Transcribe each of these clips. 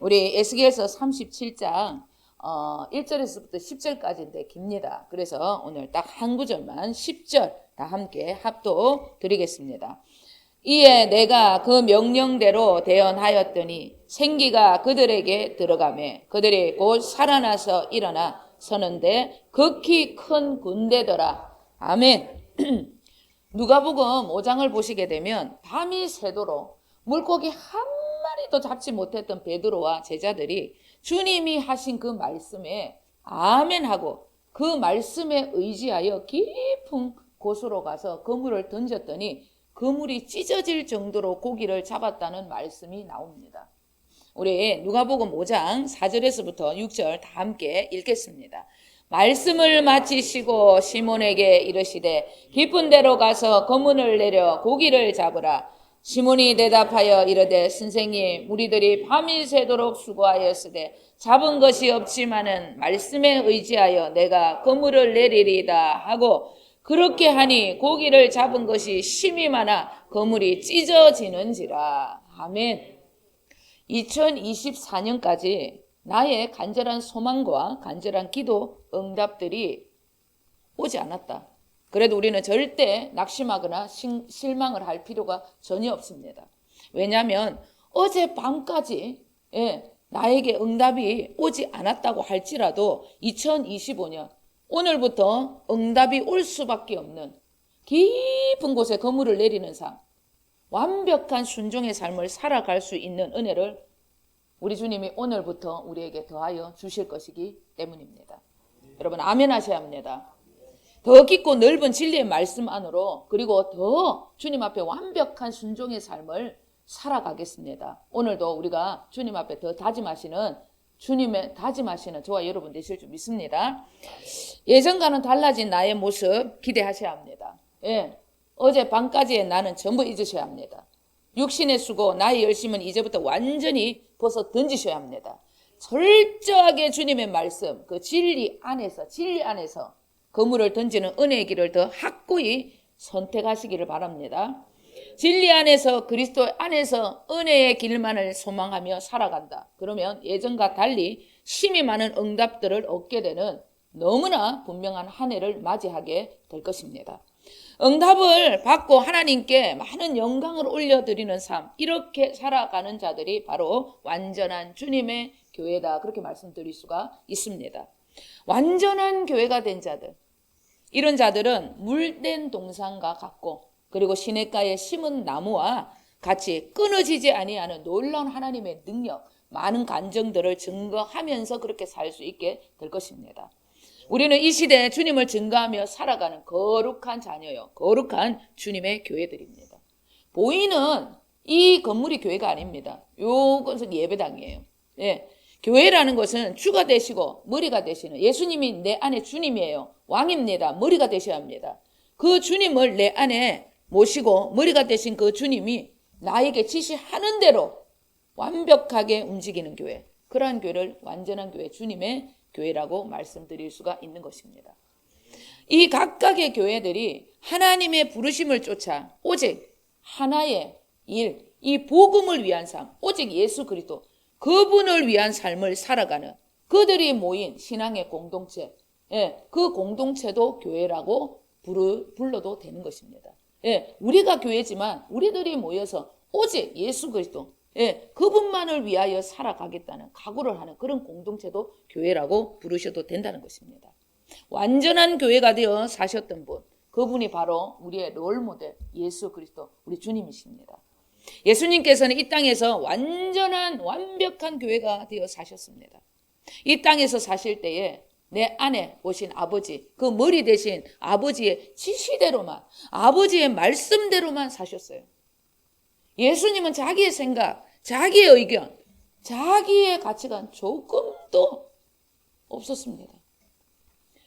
우리 에스겔서 37장 1절에서부터 10절까지인데 깁니다. 그래서 오늘 딱 한 구절만 10절 다 함께 합독 드리겠습니다. 이에 내가 그 명령대로 대언하였더니 생기가 그들에게 들어가매 그들이 곧 살아나서 일어나 서는데 극히 큰 군대더라. 아멘. 누가복음 5장을 보시게 되면 밤이 새도록 물고기 한 마리도 잡지 못했던 베드로와 제자들이 주님이 하신 그 말씀에 아멘하고 그 말씀에 의지하여 깊은 곳으로 가서 그물을 던졌더니 그물이 찢어질 정도로 고기를 잡았다는 말씀이 나옵니다. 우리 누가복음 5장 4절에서부터 6절 다 함께 읽겠습니다. 말씀을 마치시고 시몬에게 이르시되 깊은 데로 가서 그물을 내려 고기를 잡으라. 시몬이 대답하여 이르되 선생님 우리들이 밤이 새도록 수고하였으되 잡은 것이 없지만은 말씀에 의지하여 내가 그물을 내리리다 하고 그렇게 하니 고기를 잡은 것이 심히 많아 그물이 찢어지는지라. 아멘. 2024년까지 나의 간절한 소망과 간절한 기도 응답들이 오지 않았다. 그래도 우리는 절대 낙심하거나 실망을 할 필요가 전혀 없습니다. 왜냐하면 어젯밤까지 나에게 응답이 오지 않았다고 할지라도 2025년 오늘부터 응답이 올 수밖에 없는 깊은 곳에 그물을 내리는 삶, 완벽한 순종의 삶을 살아갈 수 있는 은혜를 우리 주님이 오늘부터 우리에게 더하여 주실 것이기 때문입니다. 여러분 아멘 하셔야 합니다. 더 깊고 넓은 진리의 말씀 안으로 그리고 더 주님 앞에 완벽한 순종의 삶을 살아가겠습니다. 오늘도 우리가 주님 앞에 더 다짐하시는 주님의 다짐하시는 저와 여러분 되실 줄 믿습니다. 예전과는 달라진 나의 모습 기대하셔야 합니다. 어제 밤까지의 나는 전부 잊으셔야 합니다. 육신의 수고 나의 열심은 이제부터 완전히 벗어 던지셔야 합니다. 철저하게 주님의 말씀 그 진리 안에서 그물을 던지는 은혜의 길을 더 확고히 선택하시기를 바랍니다. 진리 안에서 그리스도 안에서 은혜의 길만을 소망하며 살아간다. 그러면 예전과 달리 심히 많은 응답들을 얻게 되는 너무나 분명한 한 해를 맞이하게 될 것입니다. 응답을 받고 하나님께 많은 영광을 올려드리는 삶, 이렇게 살아가는 자들이 바로 완전한 주님의 교회다. 그렇게 말씀드릴 수가 있습니다. 완전한 교회가 된 자들, 이런 자들은 물된 동산과 같고 그리고 시냇가에 심은 나무와 같이 끊어지지 아니하는 놀라운 하나님의 능력, 많은 간증들을 증거하면서 그렇게 살 수 있게 될 것입니다. 우리는 이 시대에 주님을 증거하며 살아가는 거룩한 자녀요, 거룩한 주님의 교회들입니다. 보이는 이 건물이 교회가 아닙니다. 요것은 예배당이에요. 교회라는 것은 주가 되시고 머리가 되시는 예수님이 내 안에 주님이에요. 왕입니다. 머리가 되셔야 합니다. 그 주님을 내 안에 모시고 머리가 되신 그 주님이 나에게 지시하는 대로 완벽하게 움직이는 교회, 그러한 교회를 완전한 교회, 주님의 교회라고 말씀드릴 수가 있는 것입니다. 이 각각의 교회들이 하나님의 부르심을 쫓아 오직 하나의 일, 이 복음을 위한 삶, 오직 예수 그리스도 그분을 위한 삶을 살아가는 그들이 모인 신앙의 공동체, 그 공동체도 교회라고 불러도 되는 것입니다. 우리가 교회지만 우리들이 모여서 오직 예수 그리스도, 그분만을 위하여 살아가겠다는 각오를 하는 그런 공동체도 교회라고 부르셔도 된다는 것입니다. 완전한 교회가 되어 사셨던 분, 그분이 바로 우리의 롤모델 예수 그리스도 우리 주님이십니다. 예수님께서는 이 땅에서 완벽한 교회가 되어 사셨습니다. 이 땅에서 사실 때에 내 안에 오신 아버지, 그 머리 대신 아버지의 지시대로만, 아버지의 말씀대로만 사셨어요. 예수님은 자기의 생각, 자기의 의견, 자기의 가치관 조금도 없었습니다.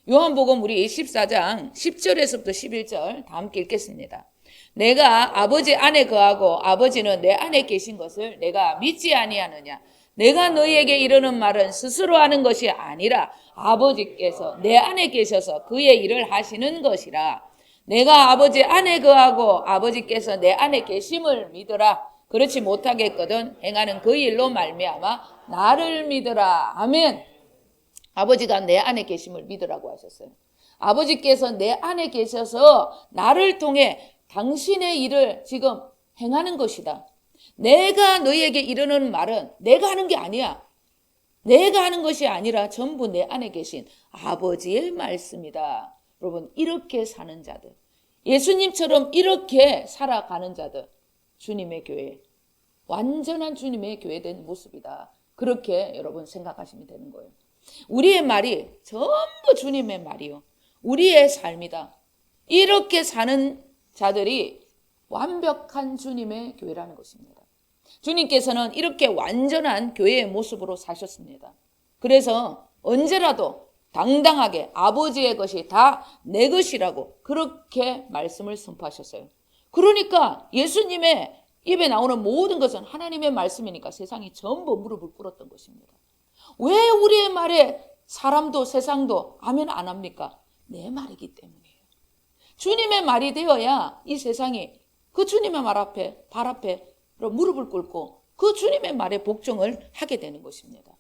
요한복음 우리 14장 10절에서부터 11절 다 함께 읽겠습니다. 내가 아버지 안에 거하고 아버지는 내 안에 계신 것을 내가 믿지 아니하느냐. 내가 너희에게 이르는 말은 스스로 하는 것이 아니라 아버지께서 내 안에 계셔서 그의 일을 하시는 것이라. 내가 아버지 안에 거하고 아버지께서 내 안에 계심을 믿으라. 그렇지 못하겠거든 행하는 그 일로 말미암아 나를 믿으라. 아멘. 아버지가 내 안에 계심을 믿으라고 하셨어요. 아버지께서 내 안에 계셔서 나를 통해 당신의 일을 지금 행하는 것이다. 내가 너희에게 이르는 말은 내가 하는 게 아니야. 내가 하는 것이 아니라 전부 내 안에 계신 아버지의 말씀이다. 여러분, 이렇게 사는 자들, 예수님처럼 이렇게 살아가는 자들, 주님의 교회, 완전한 주님의 교회된 모습이다. 그렇게 여러분 생각하시면 되는 거예요. 우리의 말이 전부 주님의 말이요, 우리의 삶이다. 이렇게 사는 자들이 완벽한 주님의 교회라는 것입니다. 주님께서는 이렇게 완전한 교회의 모습으로 사셨습니다. 그래서 언제라도 당당하게 아버지의 것이 다 내 것이라고 그렇게 말씀을 선포하셨어요. 그러니까 예수님의 입에 나오는 모든 것은 하나님의 말씀이니까 세상이 전부 무릎을 꿇었던 것입니다. 왜 우리의 말에 사람도 세상도 아멘 안 합니까? 내 말이기 때문이에요. 주님의 말이 되어야 이 세상이 그 주님의 말 앞에, 발 앞에 무릎을 꿇고 그 주님의 말에 복종을 하게 되는 것입니다.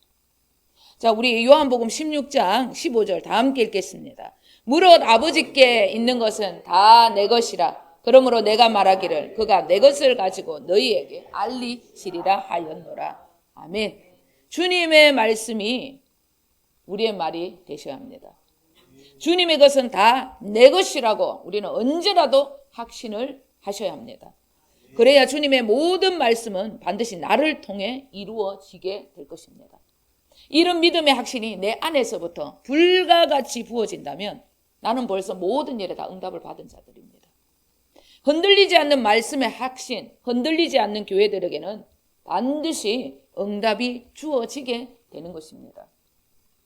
자, 우리 요한복음 16장 15절 다 함께 읽겠습니다. 무릇 아버지께 있는 것은 다 내 것이라. 그러므로 내가 말하기를 그가 내 것을 가지고 너희에게 알리시리라 하였노라. 아멘. 주님의 말씀이 우리의 말이 되셔야 합니다. 주님의 것은 다 내 것이라고 우리는 언제라도 확신을 하셔야 합니다. 그래야 주님의 모든 말씀은 반드시 나를 통해 이루어지게 될 것입니다. 이런 믿음의 확신이 내 안에서부터 불과 같이 부어진다면 나는 벌써 모든 일에 다 응답을 받은 자들입니다. 흔들리지 않는 말씀의 확신, 흔들리지 않는 교회들에게는 반드시 응답이 주어지게 되는 것입니다.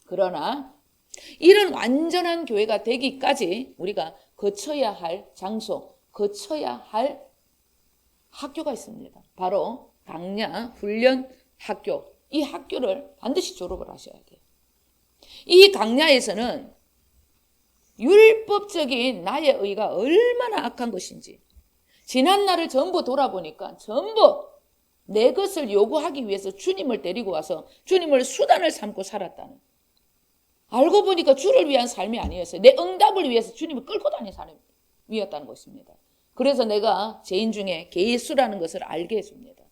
그러나 이런 완전한 교회가 되기까지 우리가 거쳐야 할 장소, 거쳐야 할 학교가 있습니다. 바로 강야 훈련 학교. 이 학교를 반드시 졸업을 하셔야 돼요. 이 강야에서는 율법적인 나의 의가 얼마나 악한 것인지 지난 날을 전부 돌아보니까 전부 내 것을 요구하기 위해서 주님을 데리고 와서 주님을 수단을 삼고 살았다는, 알고 보니까 주를 위한 삶이 아니었어요. 내 응답을 위해서 주님을 끌고 다니는 삶이었다는 것입니다. 그래서 내가 죄인 중에 개수라는 것을 알게 해줍니다.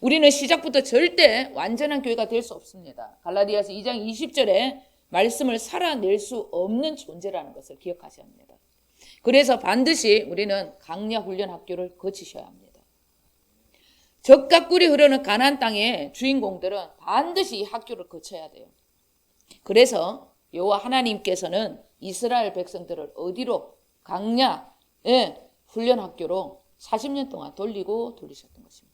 우리는 시작부터 절대 완전한 교회가 될 수 없습니다. 갈라디아서 2장 20절에 말씀을 살아낼 수 없는 존재라는 것을 기억하셔야 합니다. 그래서 반드시 우리는 강야 훈련 학교를 거치셔야 합니다. 젖과 꿀이 흐르는 가나안 땅의 주인공들은 반드시 이 학교를 거쳐야 돼요. 그래서 여호와 하나님께서는 이스라엘 백성들을 어디로? 강야 훈련 학교로 40년 동안 돌리셨던 것입니다.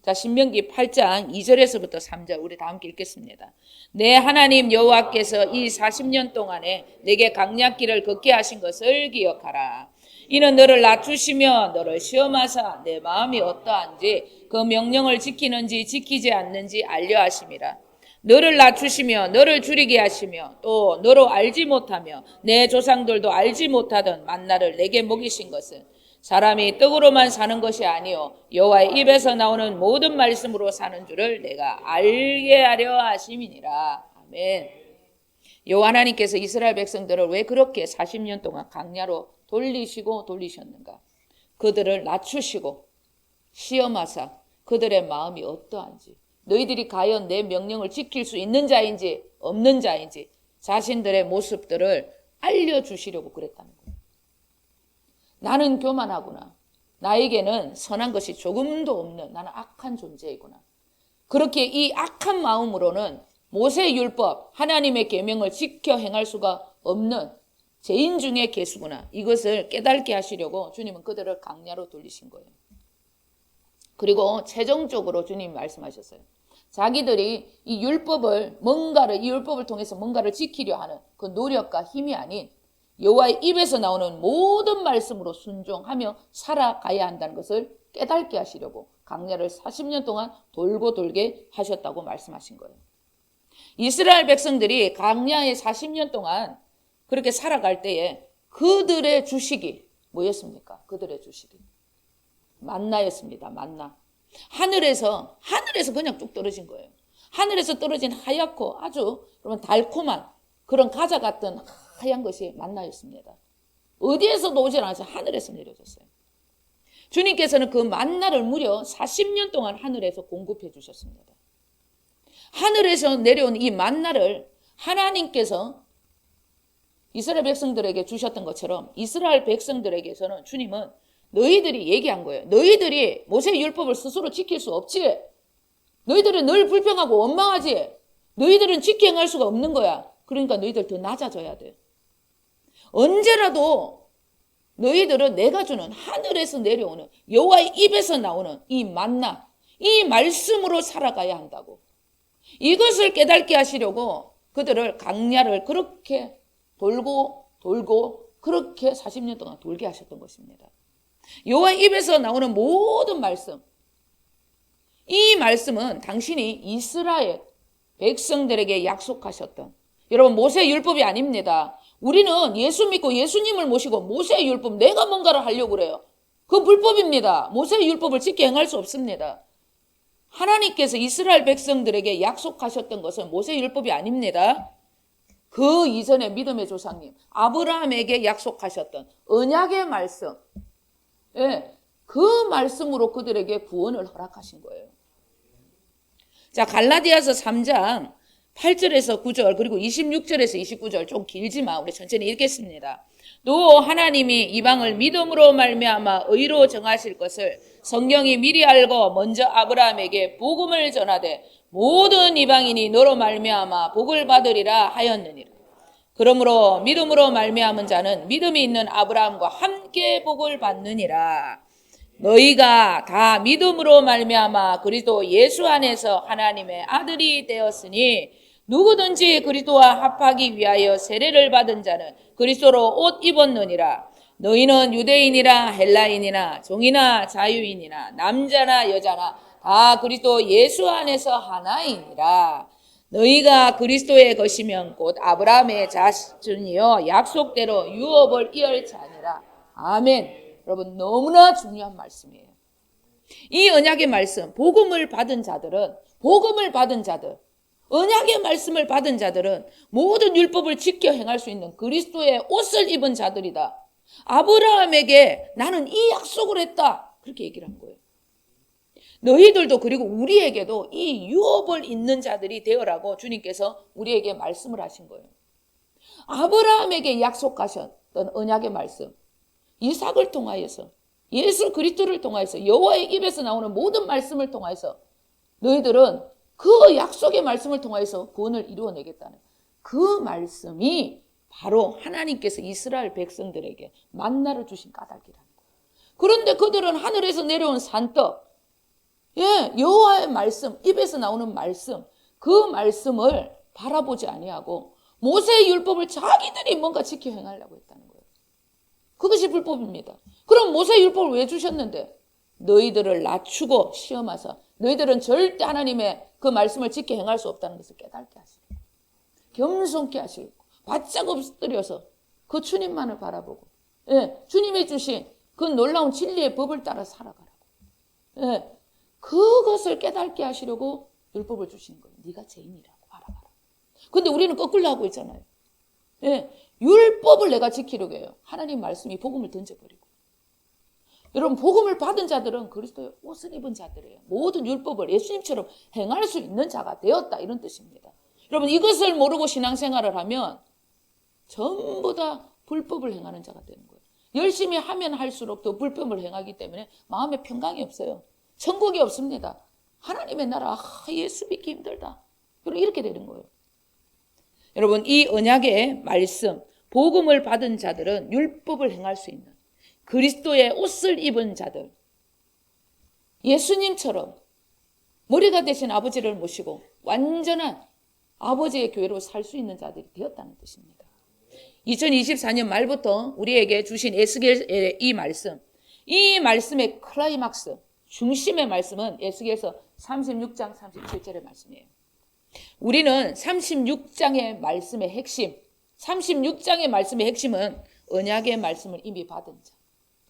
자, 신명기 8장 2절에서부터 3절 우리 다 함께 읽겠습니다. 내 하나님 여호와께서 이 40년 동안에 내게 강약길을 걷게 하신 것을 기억하라. 이는 너를 낮추시며 너를 시험하사 내 마음이 어떠한지 그 명령을 지키는지 지키지 않는지 알려 하심이라. 너를 낮추시며 너를 줄이게 하시며 또 너로 알지 못하며 내 조상들도 알지 못하던 만나를 내게 먹이신 것은 사람이 떡으로만 사는 것이 아니요 여호와의 입에서 나오는 모든 말씀으로 사는 줄을 내가 알게 하려 하심이니라. 아멘. 여호와 하나님께서 이스라엘 백성들을 왜 그렇게 40년 동안 강야로 돌리셨는가? 그들을 낮추시고 시험하사 그들의 마음이 어떠한지, 너희들이 과연 내 명령을 지킬 수 있는 자인지 없는 자인지 자신들의 모습들을 알려주시려고 그랬다는 거예요. 나는 교만하구나. 나에게는 선한 것이 조금도 없는 나는 악한 존재이구나. 그렇게 이 악한 마음으로는 모세의 율법, 하나님의 계명을 지켜 행할 수가 없는 죄인 중에 개수구나. 이것을 깨닫게 하시려고 주님은 그들을 강야로 돌리신 거예요. 그리고 최종적으로 주님이 말씀하셨어요. 자기들이 이 율법을 통해서 뭔가를 지키려 하는 그 노력과 힘이 아닌 여호와의 입에서 나오는 모든 말씀으로 순종하며 살아가야 한다는 것을 깨닫게 하시려고 강야를 40년 동안 돌고 돌게 하셨다고 말씀하신 거예요. 이스라엘 백성들이 강야에 40년 동안 그렇게 살아갈 때에 그들의 주식이 뭐였습니까? 그들의 주식이 만나였습니다. 만나. 하늘에서 그냥 뚝 떨어진 거예요. 하늘에서 떨어진 하얗고 아주 여러분 달콤한 그런 과자 같은 하얀 것이 만나였습니다. 어디에서도 오질 않았어요. 하늘에서 내려졌어요. 주님께서는 그 만나를 무려 40년 동안 하늘에서 공급해 주셨습니다. 하늘에서 내려온 이 만나를 하나님께서 이스라엘 백성들에게 주셨던 것처럼 이스라엘 백성들에게서는 주님은 너희들이 얘기한 거예요. 너희들이 모세의 율법을 스스로 지킬 수 없지. 너희들은 늘 불평하고 원망하지. 너희들은 지켜 행할 수가 없는 거야. 그러니까 너희들 더 낮아져야 돼. 언제라도 너희들은 내가 주는 하늘에서 내려오는 여호와의 입에서 나오는 이 만나, 이 말씀으로 살아가야 한다고. 이것을 깨닫게 하시려고 그들을 광야를 그렇게 돌고 그렇게 40년 동안 돌게 하셨던 것입니다. 여호와의 입에서 나오는 모든 말씀, 이 말씀은 당신이 이스라엘 백성들에게 약속하셨던, 여러분 모세의 율법이 아닙니다. 우리는 예수 믿고 예수님을 모시고 모세의 율법, 내가 뭔가를 하려고 그래요. 그건 불법입니다. 모세의 율법을 지켜 행할 수 없습니다. 하나님께서 이스라엘 백성들에게 약속하셨던 것은 모세의 율법이 아닙니다. 그 이전에 믿음의 조상님 아브라함에게 약속하셨던 언약의 말씀, 그 말씀으로 그들에게 구원을 허락하신 거예요. 자, 갈라디아서 3장 8절에서 9절 그리고 26절에서 29절 좀 길지만 우리 천천히 읽겠습니다. 또 하나님이 이방을 믿음으로 말미암아 의로 정하실 것을 성경이 미리 알고 먼저 아브라함에게 복음을 전하되 모든 이방인이 너로 말미암아 복을 받으리라 하였느니라. 그러므로 믿음으로 말미암은 자는 믿음이 있는 아브라함과 함께 복을 받느니라. 너희가 다 믿음으로 말미암아 그리스도 예수 안에서 하나님의 아들이 되었으니 누구든지 그리스도와 합하기 위하여 세례를 받은 자는 그리스도로 옷 입었느니라. 너희는 유대인이나 헬라인이나 종이나 자유인이나 남자나 여자나 다 그리스도 예수 안에서 하나이니라. 너희가 그리스도의 것이면 곧 아브라함의 자손이요 약속대로 유업을 이을 자니라. 아멘. 여러분 너무나 중요한 말씀이에요. 이 언약의 말씀, 복음을 받은 자들, 언약의 말씀을 받은 자들은 모든 율법을 지켜 행할 수 있는 그리스도의 옷을 입은 자들이다. 아브라함에게 나는 이 약속을 했다. 그렇게 얘기를 한 거예요. 너희들도 그리고 우리에게도 이 유업을 잇는 자들이 되어라고 주님께서 우리에게 말씀을 하신 거예요. 아브라함에게 약속하셨던 언약의 말씀, 이삭을 통하여서 예수 그리스도를 통하여서 여호와의 입에서 나오는 모든 말씀을 통하여서 너희들은 그 약속의 말씀을 통하여서 구원을 이루어내겠다는 그 말씀이 바로 하나님께서 이스라엘 백성들에게 만나를 주신 까닭이라는 거예요. 그런데 그들은 하늘에서 내려온 산떡, 여호와의 말씀, 입에서 나오는 말씀, 그 말씀을 바라보지 아니하고 모세의 율법을 자기들이 뭔가 지켜 행하려고 했다는 거예요. 그것이 불법입니다. 그럼 모세의 율법을 왜 주셨는데? 너희들을 낮추고 시험하사 너희들은 절대 하나님의 그 말씀을 지켜 행할 수 없다는 것을 깨닫게 하시고 겸손케 하시고 바짝 엎드려서 그 주님만을 바라보고 주님이 주신 그 놀라운 진리의 법을 따라 살아가라고 그것을 깨닫게 하시려고 율법을 주시는 거예요. 네가 죄인이라고 알아봐라. 근데 우리는 거꾸로 하고 있잖아요. 율법을 내가 지키려고 해요. 하나님 말씀이 복음을 던져버리고. 여러분 복음을 받은 자들은 그리스도의 옷을 입은 자들이에요. 모든 율법을 예수님처럼 행할 수 있는 자가 되었다 이런 뜻입니다. 여러분 이것을 모르고 신앙생활을 하면 전부 다 불법을 행하는 자가 되는 거예요. 열심히 하면 할수록 더 불법을 행하기 때문에 마음에 평강이 없어요. 천국이 없습니다. 하나님의 나라 예수 믿기 힘들다. 이렇게 되는 거예요. 여러분 이 언약의 말씀 복음을 받은 자들은 율법을 행할 수 있는 그리스도의 옷을 입은 자들, 예수님처럼 머리가 되신 아버지를 모시고 완전한 아버지의 교회로 살 수 있는 자들이 되었다는 뜻입니다. 2024년 말부터 우리에게 주신 에스겔의 이 말씀의 클라이막스, 중심의 말씀은 에스겔서 36장 37절의 말씀이에요. 우리는 36장의 말씀의 핵심, 36장의 말씀의 핵심은 언약의 말씀을 이미 받은 자,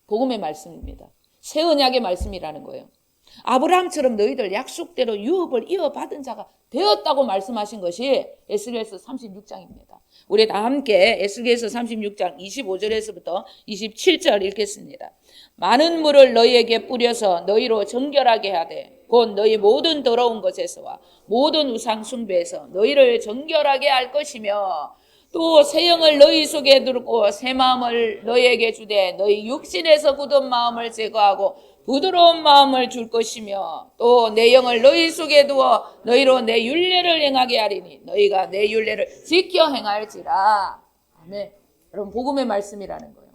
복음의 말씀입니다. 새 언약의 말씀이라는 거예요. 아브라함처럼 너희들 약속대로 유업을 이어받은 자가 되었다고 말씀하신 것이 에스겔서 36장입니다. 우리 다 함께 에스겔서 36장 25절에서부터 27절 읽겠습니다. 많은 물을 너희에게 뿌려서 너희로 정결하게 하되 곧 너희 모든 더러운 것에서와 모든 우상 숭배에서 너희를 정결하게 할 것이며 또 새 영을 너희 속에 두고 새 마음을 너희에게 주되 너희 육신에서 굳은 마음을 제거하고 부드러운 마음을 줄 것이며 또 내 영을 너희 속에 두어 너희로 내 율례를 행하게 하리니 너희가 내 율례를 지켜 행할지라. 아멘. 여러분 복음의 말씀이라는 거예요.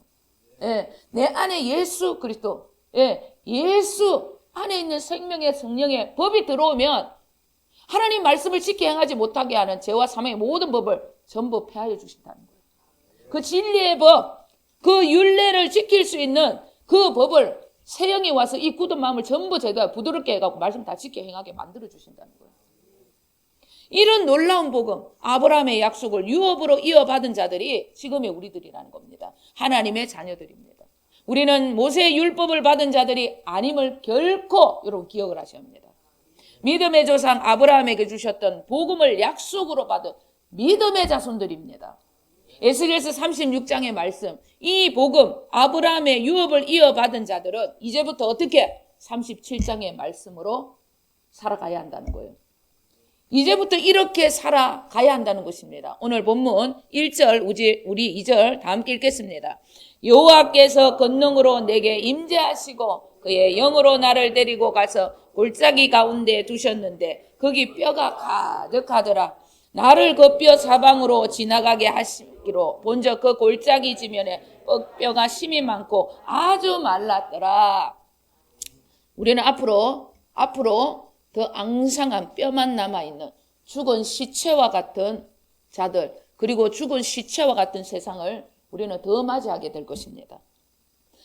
예, 내 안에 예수 그리스도, 예수 안에 있는 생명의 성령의 법이 들어오면 하나님 말씀을 지켜 행하지 못하게 하는 죄와 사망의 모든 법을 전부 폐하여 주신다는 거예요. 그 진리의 법, 그 율례를 지킬 수 있는 그 법을 새 영이 와서 이 굳은 마음을 전부 제가 부드럽게 해갖고 말씀 다 지켜 행하게 만들어 주신다는 거예요. 이런 놀라운 복음, 아브라함의 약속을 유업으로 이어받은 자들이 지금의 우리들이라는 겁니다. 하나님의 자녀들입니다. 우리는 모세의 율법을 받은 자들이 아님을 결코 여러분 기억을 하셔야 합니다. 믿음의 조상 아브라함에게 주셨던 복음을 약속으로 받은 믿음의 자손들입니다. 에스겔서 36장의 말씀, 이 복음 아브라함의 유업을 이어받은 자들은 이제부터 어떻게 37장의 말씀으로 살아가야 한다는 거예요. 이제부터 이렇게 살아가야 한다는 것입니다. 오늘 본문 1절 우리 2절 다 함께 읽겠습니다. 여호와께서 권능으로 내게 임재하시고 그의 영으로 나를 데리고 가서 골짜기 가운데 두셨는데 거기 뼈가 가득하더라. 나를 그 뼈 사방으로 지나가게 하시기로 본적 그 골짜기 지면에 뼈가 심이 많고 아주 말랐더라. 우리는 앞으로 더 앙상한 뼈만 남아있는 죽은 시체와 같은 자들 그리고 죽은 시체와 같은 세상을 우리는 더 맞이하게 될 것입니다.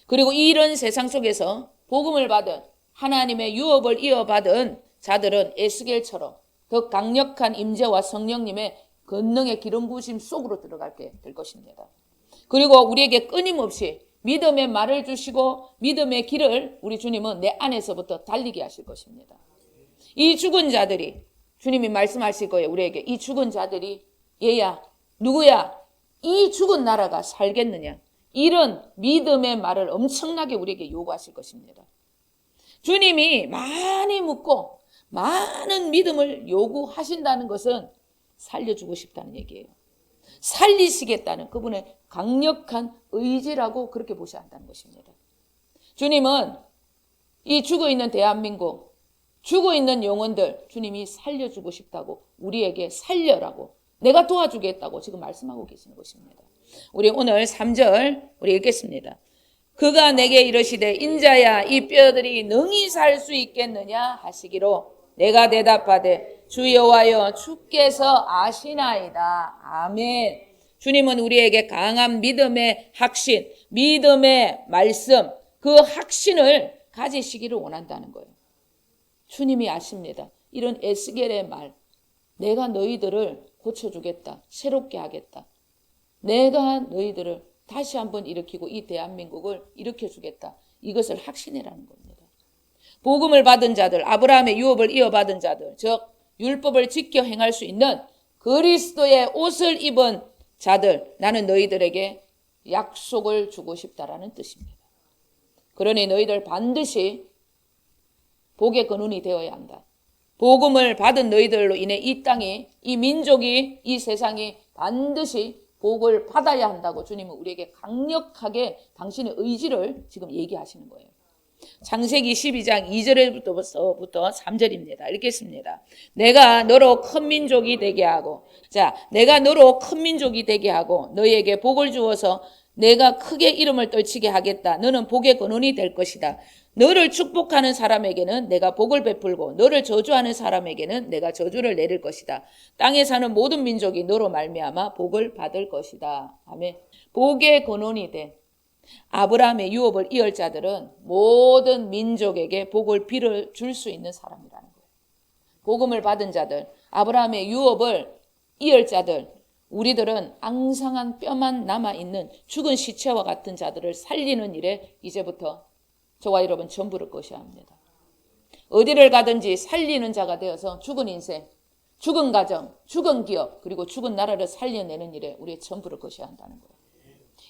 그리고 이런 세상 속에서 복음을 받은 하나님의 유업을 이어받은 자들은 에스겔처럼 더 강력한 임재와 성령님의 권능의 기름 부으심 속으로 들어가게 될 것입니다. 그리고 우리에게 끊임없이 믿음의 말을 주시고 믿음의 길을 우리 주님은 내 안에서부터 달리게 하실 것입니다. 이 죽은 자들이 주님이 말씀하실 거예요. 우리에게 이 죽은 자들이 얘야 누구야 이 죽은 나라가 살겠느냐 이런 믿음의 말을 엄청나게 우리에게 요구하실 것입니다. 주님이 많이 묻고 많은 믿음을 요구하신다는 것은 살려주고 싶다는 얘기예요. 살리시겠다는 그분의 강력한 의지라고 그렇게 보셔야 한다는 것입니다. 주님은 이 죽어있는 대한민국 죽어있는 영혼들 주님이 살려주고 싶다고 우리에게 살려라고 내가 도와주겠다고 지금 말씀하고 계시는 것입니다. 우리 오늘 3절 우리 읽겠습니다. 그가 내게 이르시되 인자야 이 뼈들이 능히 살 수 있겠느냐 하시기로 내가 대답하되 주 여호와여 주께서 아시나이다. 아멘. 주님은 우리에게 강한 믿음의 확신, 믿음의 말씀, 그 확신을 가지시기를 원한다는 거예요. 주님이 아십니다. 이런 에스겔의 말, 내가 너희들을 고쳐주겠다. 새롭게 하겠다. 내가 너희들을 다시 한번 일으키고 이 대한민국을 일으켜주겠다. 이것을 확신이라는 겁니다. 복음을 받은 자들, 아브라함의 유업을 이어받은 자들, 즉 율법을 지켜 행할 수 있는 그리스도의 옷을 입은 자들, 나는 너희들에게 약속을 주고 싶다라는 뜻입니다. 그러니 너희들 반드시 복의 근원이 되어야 한다. 복음을 받은 너희들로 인해 이 땅이, 이 민족이, 이 세상이 반드시 복을 받아야 한다고 주님은 우리에게 강력하게 당신의 의지를 지금 얘기하시는 거예요. 창세기 12장 2절부터 3절입니다. 읽겠습니다. 내가 너로 큰 민족이 되게 하고 내가 너로 큰 민족이 되게 하고 너희에게 복을 주어서 내가 크게 이름을 떨치게 하겠다. 너는 복의 근원이 될 것이다. 너를 축복하는 사람에게는 내가 복을 베풀고 너를 저주하는 사람에게는 내가 저주를 내릴 것이다. 땅에 사는 모든 민족이 너로 말미암아 복을 받을 것이다. 아멘. 복의 근원이 된 아브라함의 유업을 이을 자들은 모든 민족에게 복을 빌어줄 수 있는 사람이라는 거예요. 복음을 받은 자들, 아브라함의 유업을 이을 자들, 우리들은 앙상한 뼈만 남아있는 죽은 시체와 같은 자들을 살리는 일에 이제부터 저와 여러분 전부를 것이야 합니다. 어디를 가든지 살리는 자가 되어서 죽은 인생, 죽은 가정, 죽은 기업, 그리고 죽은 나라를 살려내는 일에 우리의 전부를 것이야 한다는 거예요.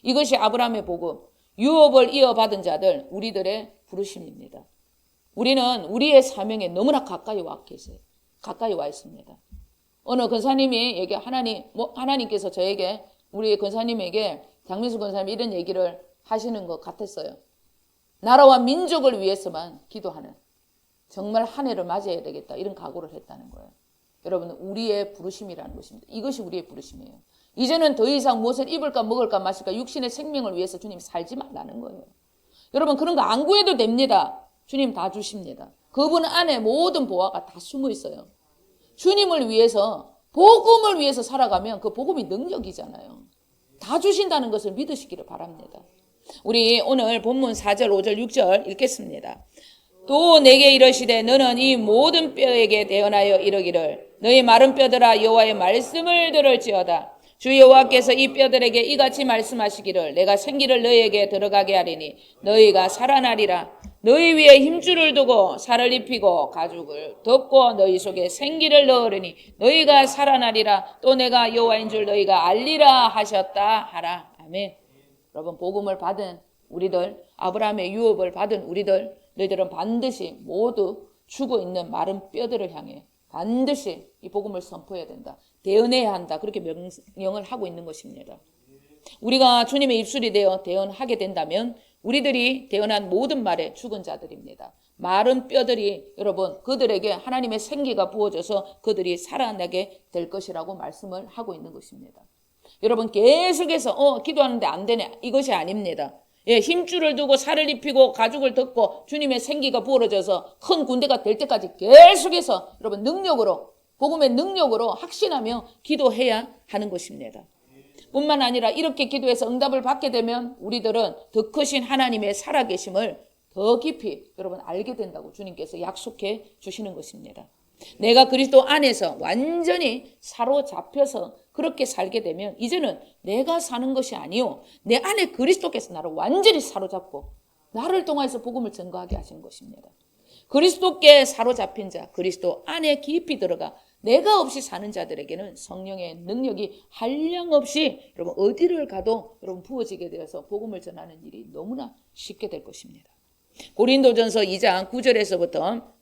이것이 아브라함의 복음, 유업을 이어받은 자들, 우리들의 부르심입니다. 우리는 우리의 사명에 너무나 가까이 와 있습니다. 어느 권사님이 하나님께서 저에게, 우리 권사님에게, 장민수 권사님이 이런 얘기를 하시는 것 같았어요. 나라와 민족을 위해서만 기도하는, 정말 한 해를 맞이해야 되겠다, 이런 각오를 했다는 거예요. 여러분, 우리의 부르심이라는 것입니다. 이것이 우리의 부르심이에요. 이제는 더 이상 무엇을 입을까 먹을까 마실까 육신의 생명을 위해서 주님 살지 말라는 거예요. 여러분, 그런 거 안 구해도 됩니다. 주님 다 주십니다. 그분 안에 모든 보화가 다 숨어 있어요. 주님을 위해서, 복음을 위해서 살아가면 그 복음이 능력이잖아요. 다 주신다는 것을 믿으시기를 바랍니다. 우리 오늘 본문 4절, 5절, 6절 읽겠습니다. 또 내게 이르시되 너는 이 모든 뼈에게 대언하여 이르기를 너희 마른 뼈들아 여호와의 말씀을 들을지어다. 주 여호와께서 이 뼈들에게 이같이 말씀하시기를 내가 생기를 너희에게 들어가게 하리니 너희가 살아나리라. 너희 위에 힘줄을 두고 살을 입히고 가죽을 덮고 너희 속에 생기를 넣으리니 너희가 살아나리라. 또 내가 여호와인 줄 너희가 알리라 하셨다 하라. 아멘. 여러분, 복음을 받은 우리들, 아브라함의 유업을 받은 우리들, 너희들은 반드시 모두 죽어 있는 마른 뼈들을 향해 반드시 이 복음을 선포해야 된다. 대언해야 한다. 그렇게 명령을 하고 있는 것입니다. 우리가 주님의 입술이 되어 대언하게 된다면 우리들이 대언한 모든 말에 죽은 자들입니다. 마른 뼈들이 여러분 그들에게 하나님의 생기가 부어져서 그들이 살아나게 될 것이라고 말씀을 하고 있는 것입니다. 여러분 계속해서 기도하는데 안 되네, 이것이 아닙니다. 힘줄을 두고 살을 입히고 가죽을 덮고 주님의 생기가 부어져서 큰 군대가 될 때까지 계속해서 여러분 능력으로, 복음의 능력으로 확신하며 기도해야 하는 것입니다. 뿐만 아니라 이렇게 기도해서 응답을 받게 되면 우리들은 더 크신 하나님의 살아계심을 더 깊이 여러분 알게 된다고 주님께서 약속해 주시는 것입니다. 내가 그리스도 안에서 완전히 사로잡혀서 그렇게 살게 되면 이제는 내가 사는 것이 아니요 내 안에 그리스도께서 나를 완전히 사로잡고 나를 통해서 복음을 전거하게 하신 것입니다. 그리스도께 사로잡힌 자, 그리스도 안에 깊이 들어가 내가 없이 사는 자들에게는 성령의 능력이 한량없이 여러분 어디를 가도 여러분 부어지게 되어서 복음을 전하는 일이 너무나 쉽게 될 것입니다. 고린도전서 2장 9절에서부터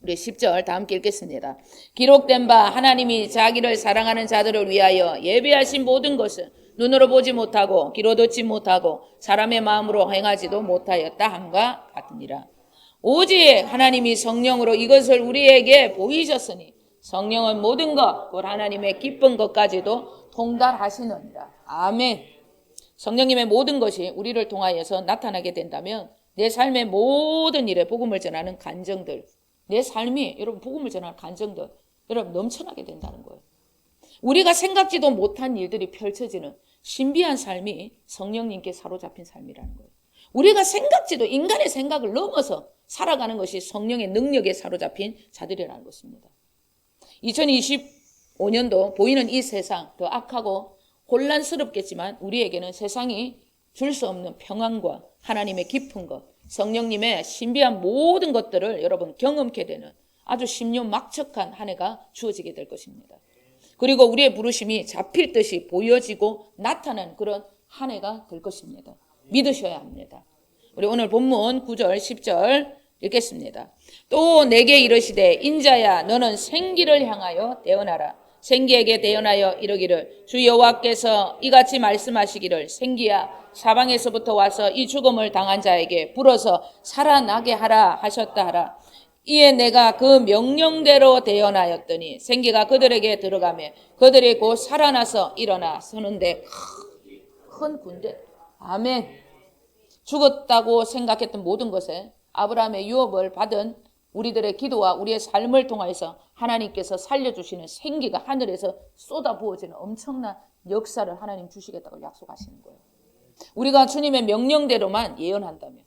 우리 10절 다 함께 읽겠습니다. 기록된 바 하나님이 자기를 사랑하는 자들을 위하여 예비하신 모든 것은 눈으로 보지 못하고 귀로 듣지 못하고 사람의 마음으로 행하지도 못하였다 함과 같으니라. 오직 하나님이 성령으로 이것을 우리에게 보이셨으니 성령은 모든 것, 곧 하나님의 기쁜 것까지도 통달하시느니라. 아멘. 성령님의 모든 것이 우리를 통하여서 나타나게 된다면 내 삶의 모든 일에 복음을 전하는 간정들, 내 삶이 여러분 복음을 전하는 간정들 여러분 넘쳐나게 된다는 거예요. 우리가 생각지도 못한 일들이 펼쳐지는 신비한 삶이 성령님께 사로잡힌 삶이라는 거예요. 우리가 생각지도 인간의 생각을 넘어서 살아가는 것이 성령의 능력에 사로잡힌 자들이라는 것입니다. 2025년도 보이는 이 세상 더 악하고 혼란스럽겠지만 우리에게는 세상이 줄 수 없는 평안과 하나님의 깊은 것, 성령님의 신비한 모든 것들을 여러분 경험케 되는 아주 신묘막측한 한 해가 주어지게 될 것입니다. 그리고 우리의 부르심이 잡힐 듯이 보여지고 나타나는 그런 한 해가 될 것입니다. 믿으셔야 합니다. 우리 오늘 본문 9절 10절 읽겠습니다. 또 내게 이르시되 인자야 너는 생기를 향하여 대언하라. 생기에게 대언하여 이르기를 주 여호와께서 이같이 말씀하시기를 생기야 사방에서부터 와서 이 죽음을 당한 자에게 불어서 살아나게 하라 하셨다 하라. 이에 내가 그 명령대로 대언하였더니 생기가 그들에게 들어가며 그들이 곧 살아나서 일어나 서는데 큰 군대. 아멘. 죽었다고 생각했던 모든 것에 아브라함의 유업을 받은 우리들의 기도와 우리의 삶을 통해서 하나님께서 살려주시는 생기가 하늘에서 쏟아부어지는 엄청난 역사를 하나님 주시겠다고 약속하시는 거예요. 우리가 주님의 명령대로만 예언한다면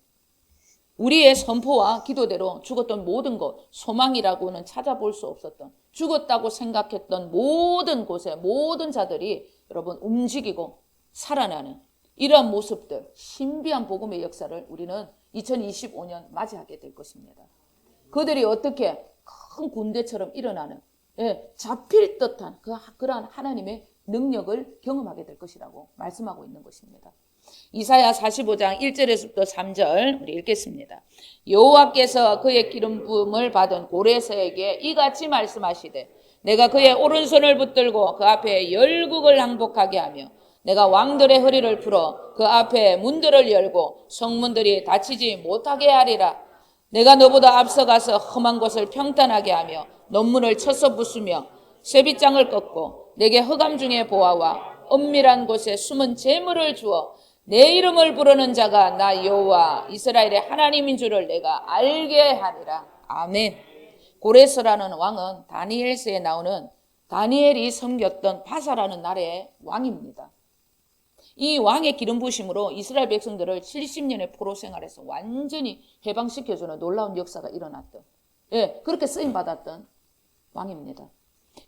우리의 선포와 기도대로 죽었던 모든 것, 소망이라고는 찾아볼 수 없었던 죽었다고 생각했던 모든 곳에 모든 자들이 여러분 움직이고 살아나는 이러한 모습들, 신비한 복음의 역사를 우리는 2025년 맞이하게 될 것입니다. 그들이 어떻게 큰 군대처럼 일어나는 잡힐 듯한 그러한 하나님의 능력을 경험하게 될 것이라고 말씀하고 있는 것입니다. 이사야 45장 1절에서부터 3절 우리 읽겠습니다. 여호와께서 그의 기름 부음을 받은 고레스에게 이같이 말씀하시되 내가 그의 오른손을 붙들고 그 앞에 열국을 항복하게 하며 내가 왕들의 허리를 풀어 그 앞에 문들을 열고 성문들이 닫히지 못하게 하리라. 내가 너보다 앞서가서 험한 곳을 평탄하게 하며 논문을 쳐서 부수며 쇠빗장을 꺾고 내게 흑암 중의 보화와 은밀한 곳에 숨은 재물을 주어 내 이름을 부르는 자가 나 여호와 이스라엘의 하나님인 줄을 내가 알게 하리라. 아멘. 고레스라는 왕은 다니엘서에 나오는 다니엘이 섬겼던 바사라는 나라의 왕입니다. 이 왕의 기름 부으심으로 이스라엘 백성들을 70년의 포로 생활에서 완전히 해방시켜주는 놀라운 역사가 일어났던, 그렇게 쓰임받았던 왕입니다.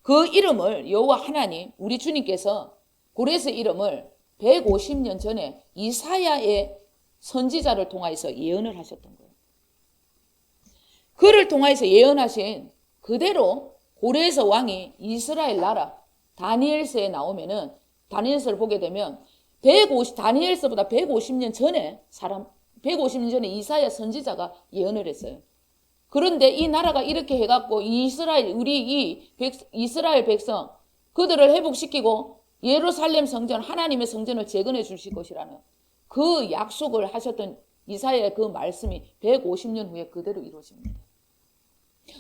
그 이름을 여호와 하나님, 우리 주님께서 고레스 이름을 150년 전에 이사야의 선지자를 통하여서 예언을 하셨던 거예요. 그를 통하여서 예언하신 그대로 고레스 왕이 이스라엘 나라 다니엘서에 나오면은 다니엘서를 보게 되면 다니엘서보다 150년 전에 150년 전에 이사야 선지자가 예언을 했어요. 그런데 이 나라가 이렇게 해갖고 이스라엘 백성 그들을 회복시키고 예루살렘 성전 하나님의 성전을 재건해 주실 것이라는 그 약속을 하셨던 이사야의 그 말씀이 150년 후에 그대로 이루어집니다.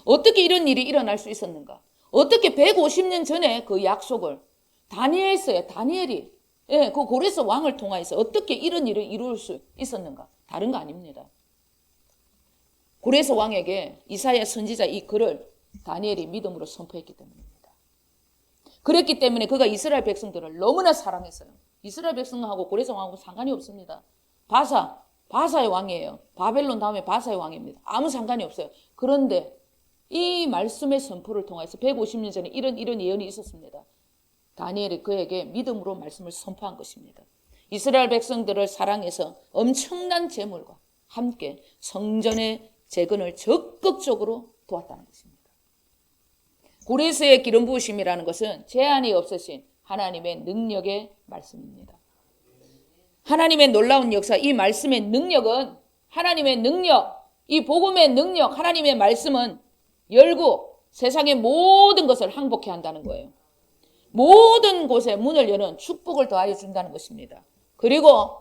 어떻게 이런 일이 일어날 수 있었는가? 어떻게 150년 전에 그 약속을 다니엘이 그 고레스 왕을 통하여서 어떻게 이런 일을 이룰 수 있었는가? 다른 거 아닙니다. 고레스 왕에게 이사야 선지자 이 글을 다니엘이 믿음으로 선포했기 때문입니다. 그랬기 때문에 그가 이스라엘 백성들을 너무나 사랑했어요. 이스라엘 백성하고 고레스 왕하고 상관이 없습니다. 바사의 왕이에요. 바벨론 다음에 바사의 왕입니다. 아무 상관이 없어요. 그런데 이 말씀의 선포를 통해서 150년 전에 이런 예언이 있었습니다. 다니엘이 그에게 믿음으로 말씀을 선포한 것입니다. 이스라엘 백성들을 사랑해서 엄청난 재물과 함께 성전의 재건을 적극적으로 도왔다는 것입니다. 고레스의 기름 부으심이라는 것은 제한이 없으신 하나님의 능력의 말씀입니다. 하나님의 놀라운 역사, 이 말씀의 능력은 하나님의 능력, 이 복음의 능력, 하나님의 말씀은 열고 세상의 모든 것을 항복해 한다는 거예요. 모든 곳에 문을 여는 축복을 더하여 준다는 것입니다. 그리고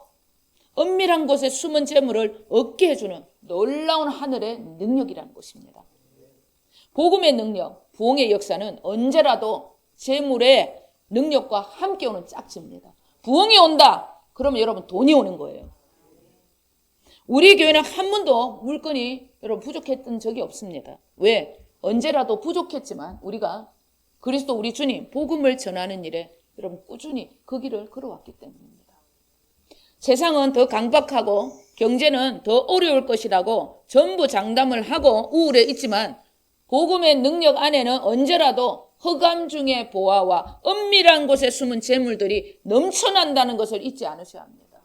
은밀한 곳에 숨은 재물을 얻게 해주는 놀라운 하늘의 능력이라는 것입니다. 복음의 능력, 부흥의 역사는 언제라도 재물의 능력과 함께 오는 짝지입니다. 부흥이 온다. 그러면 여러분 돈이 오는 거예요. 우리 교회는 한 번도 물건이 여러분 부족했던 적이 없습니다. 왜? 언제라도 부족했지만 우리가 그리스도 우리 주님 복음을 전하는 일에 여러분 꾸준히 그 길을 걸어왔기 때문입니다. 세상은 더 강박하고 경제는 더 어려울 것이라고 전부 장담을 하고 우울해 있지만 복음의 능력 안에는 언제라도 흑암 중의 보화와 은밀한 곳에 숨은 재물들이 넘쳐난다는 것을 잊지 않으셔야 합니다.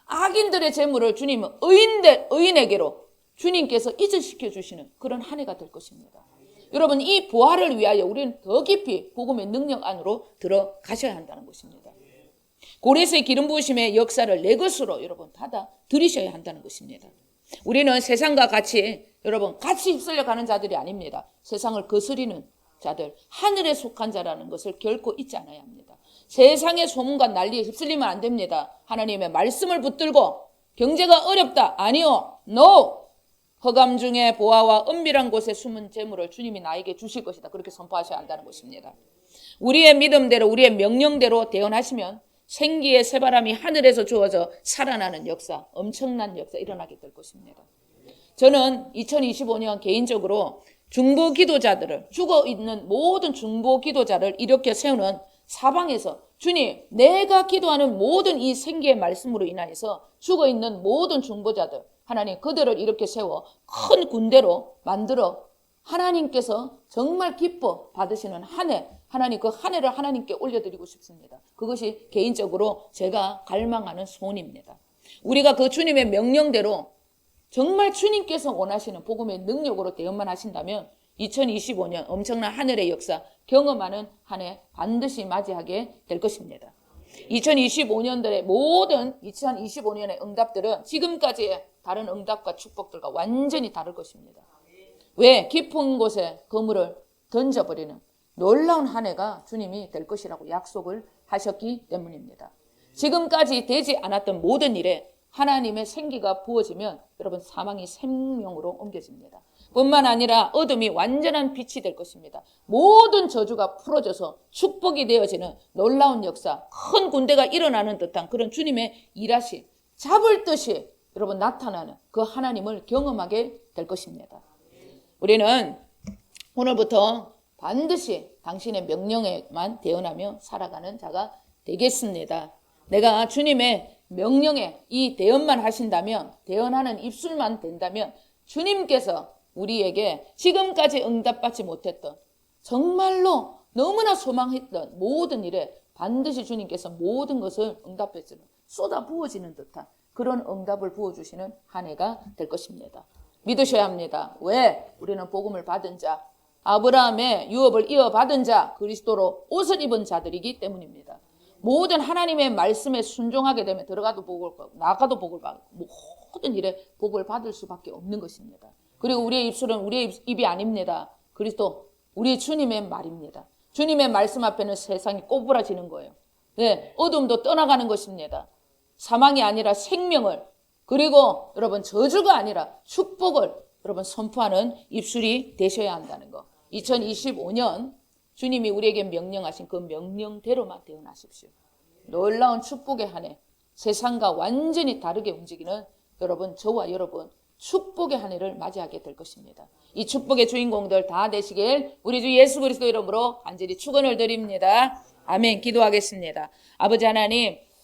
악인들의 재물을 주님은 의인에게로 주님께서 이전시켜 주시는 그런 한 해가 될 것입니다. 여러분 이 보화를 위하여 우리는 더 깊이 복음의 능력 안으로 들어가셔야 한다는 것입니다. 고레스의 기름 부으심의 역사를 내 것으로 여러분 받아 들이셔야 한다는 것입니다. 우리는 세상과 같이 여러분 같이 휩쓸려 가는 자들이 아닙니다. 세상을 거스리는 자들, 하늘에 속한 자라는 것을 결코 잊지 않아야 합니다. 세상의 소문과 난리에 휩쓸리면 안 됩니다. 하나님의 말씀을 붙들고 경제가 어렵다. 아니요. No. 흑암 중에 보화와 은밀한 곳에 숨은 재물을 주님이 나에게 주실 것이다. 그렇게 선포하셔야 한다는 것입니다. 우리의 믿음대로 우리의 명령대로 대언하시면 생기의 새바람이 하늘에서 주어져 살아나는 역사, 엄청난 역사 일어나게 될 것입니다. 저는 2025년 개인적으로 중보 기도자들을 죽어있는 모든 중보 기도자를 일으켜 세우는 사방에서 주님 내가 기도하는 모든 이 생기의 말씀으로 인하여서 죽어있는 모든 중보자들 하나님 그들을 이렇게 세워 큰 군대로 만들어 하나님께서 정말 기뻐 받으시는 한 해 하나님 그 한 해를 하나님께 올려드리고 싶습니다. 그것이 개인적으로 제가 갈망하는 소원입니다. 우리가 그 주님의 명령대로 정말 주님께서 원하시는 복음의 능력으로 대응만 하신다면 2025년 엄청난 하늘의 역사 경험하는 한 해 반드시 맞이하게 될 것입니다. 2025년들의 모든 2025년의 응답들은 지금까지의 다른 응답과 축복들과 완전히 다를 것입니다. 왜? 깊은 곳에 그물을 던져버리는 놀라운 한 해가 주님이 될 것이라고 약속을 하셨기 때문입니다. 지금까지 되지 않았던 모든 일에 하나님의 생기가 부어지면 여러분 사망이 생명으로 옮겨집니다. 뿐만 아니라 어둠이 완전한 빛이 될 것입니다. 모든 저주가 풀어져서 축복이 되어지는 놀라운 역사, 큰 군대가 일어나는 듯한 그런 주님의 일하심, 잡을 듯이 여러분 나타나는 그 하나님을 경험하게 될 것입니다. 우리는 오늘부터 반드시 당신의 명령에만 대언하며 살아가는 자가 되겠습니다. 내가 주님의 명령에 이 대언만 하신다면, 대언하는 입술만 된다면 주님께서 우리에게 지금까지 응답받지 못했던, 정말로 너무나 소망했던 모든 일에 반드시 주님께서 모든 것을 응답해주는, 쏟아 부어지는 듯한 그런 응답을 부어주시는 한 해가 될 것입니다. 믿으셔야 합니다. 왜? 우리는 복음을 받은 자, 아브라함의 유업을 이어받은 자, 그리스도로 옷을 입은 자들이기 때문입니다. 모든 하나님의 말씀에 순종하게 되면 들어가도 복을 받고 나가도 복을 받고 모든 일에 복을 받을 수밖에 없는 것입니다. 그리고 우리의 입술은 우리의 입이 아닙니다. 그리스도 우리 주님의 말입니다. 주님의 말씀 앞에는 세상이 꼬부라지는 거예요. 네, 어둠도 떠나가는 것입니다. 사망이 아니라 생명을, 그리고 여러분 저주가 아니라 축복을 여러분 선포하는 입술이 되셔야 한다는 거. 2025년 주님이 우리에게 명령하신 그 명령대로만 대응하십시오. 놀라운 축복의 한 해, 세상과 완전히 다르게 움직이는 여러분, 저와 여러분 축복의 한 해를 맞이하게 될 것입니다. 이 축복의 주인공들 다 되시길 우리 주 예수 그리스도 이름으로 간절히 축원을 드립니다. 아멘. 기도하겠습니다. 아버지 하나님,